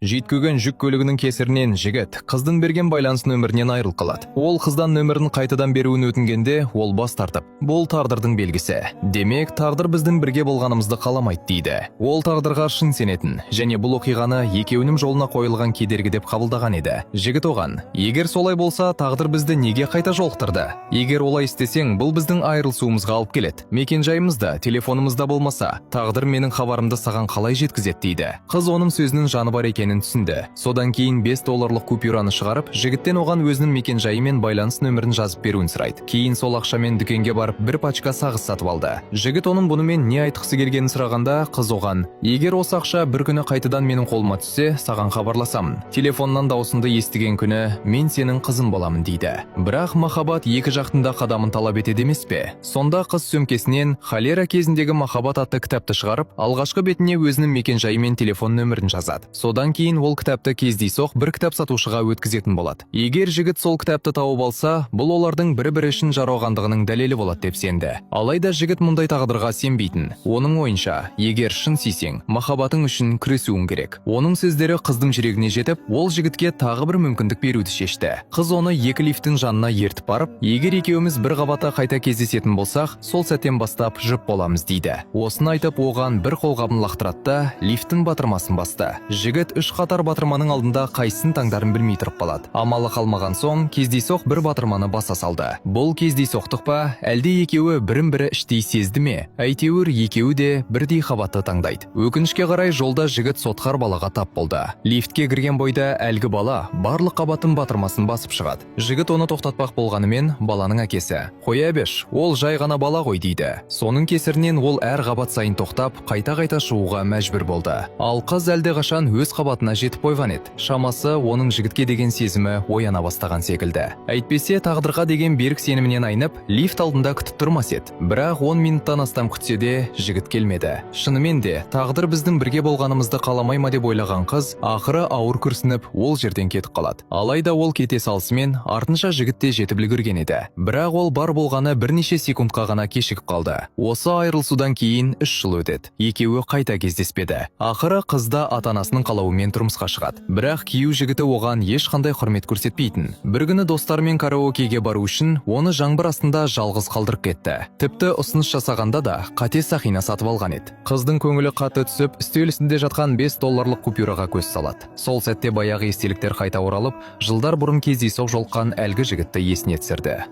Жеткөген жүк көлігінің кесірінен жігіт қыздың берген байланыс нөмірінен айырылып қалады. Ол қыздан нөмірін қайтадан беруін өтінгенде, ол бас тартып, бұл тағдырдың белгісі. Демек, тағдыр біздің бірге болғанымызды қаламайды дейді. Ол тағдырға шын сенетін, және бұл оқиғаны екеуінің жолына қойылған кедергі деп қабылдаған еді. Жігіт оған: егер солай болса, тағдыр бізді неге қайта жолықтырды? Егер олай істесең, бұл біздің айырылысуымызға алып келеді. Мекен-жайымызда, телефонымызда болмаса, тағдыр менің хабарымды саған қалай жеткізеді дейді. Қыз оның сөзінің жаны бар екенін түсінді. Содан кейін $5 купюраны шығарып, жігіттен оған өзінің мекен-жайы мен байланыс нөмірін жазып беруін сұрайды. Кейін сол ақшамен дүкенге барып бір пачка сағыз сатып алды. Жігіт оның бұнымен не айтқысы келгенін сұрағанда, қыз оған: егер осы ақша бір күні қайтадан менің қолыма түссе, саған хабарласамын. Телефоннан дауысыңды естіген күні мен сенің қызың боламын дейді. Бірақ махаббат екі жақтың да қадамын талап етеді емес пе? Сонда қыз сөмкесінен холера кезіндегі махаббат атты кітапты шығарып, алғашқы бетіне өзінің мекен-жайы мен телефон нөмірін жазады. Содан кейін ол кітапты кездейсоқ бір кітап сатушыға өткізетін болады. Егер жігіт сол кітапты тауып алса, бұл олардың бір-бірі үшін жаралғандығының дәлелі болады деп сенді. Алайда жігіт мұндай тағдырға сенбейтін. Оның ойынша, егер шын сүйсең, махаббатың үшін күресуің керек. Оның сөздері қыздың жүрегіне жетіп, ол жігітке тағы бір мүмкіндік беруді шешті. Қыз оны екі лифттің жанына ертіп барып, егер екеуміз бір қабатта қайта кездесетін болсақ, сол сәттен бастап жұп боламыз дейді. Осыны айтып, оған бір қолғабын лақтырады да лифттің батырмасын басты. Жігіт үш қатар батырманың алдында қайсысын таңдарын білмей тұрып қалады. Амалы қалмаған соң кездейсоқ бір батырманы баса салды. Бұл кездейсоқтық па, әлде екеуі бірін-бірі іштей сезді ме? Әйтеуір екеуі де бірдей қабатты таңдайды. Өкінішке қарай жолда жігіт сотқар балаға тап болды. Лифтке кірген бойда әлгі бала барлық қабаттың батырмасын басып шығады. Жігіт оны тоқтатпақ болғанымен, баланың әкесі: қоя беш, ол жай ғана бала ғой дейді. Соның кесірінен ол әр қабат сайын тоқтап, қайта-қайта шығуға мәжбүр болды. Ал қыз әлдеқашан өз қабатына жетіп қойған еді. Шамасы оның жігітке деген сезімі ояна бастаған секілді. Әйтпесе тағдырға деген берік сенімінен айнып, лифт алдында күтіп тұрмас еді. Бірақ 10 минуттан астам күтсе де жігіт келмеді. Шынымен де тағдыр біздің бірге болғанымызды қаламай ма деп ойлаған қыз ақыры ауыр күрсініп ол жерден кетіп қалады. Алайда ол кете салысымен артынша жігіт те жетіп үлгерген еді. Бірақ ол бар болғаны бірнеше секундқа ғана кешігіп қалды. Осы айырылысудан кейін 3 жыл өтеді. Екеуі қайта кездеспеді. Ақыры қыз да ата-анасының қалауымен тұрмысқа шығады. Бірақ күйеу жігіті оған ешқандай құрмет көрсетпейтін. Бір күні достарымен караокеге бару үшін оны жаңбыр астында жалғыз қалдырып кетті. Тіпті ұсыныс жасағанда да қате сақина сатып алған еді. Қыздың көңілі қатты түсіп, үстел үстінде жатқан $5 купюраға көз салады. Сол сәтте баяғы естеліктер қайта оралып, жылдар бұрын кездейсоқ жолыққан әлгі жігітті есіне түсірді.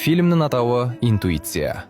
Фильмнің атауы «Интуиция».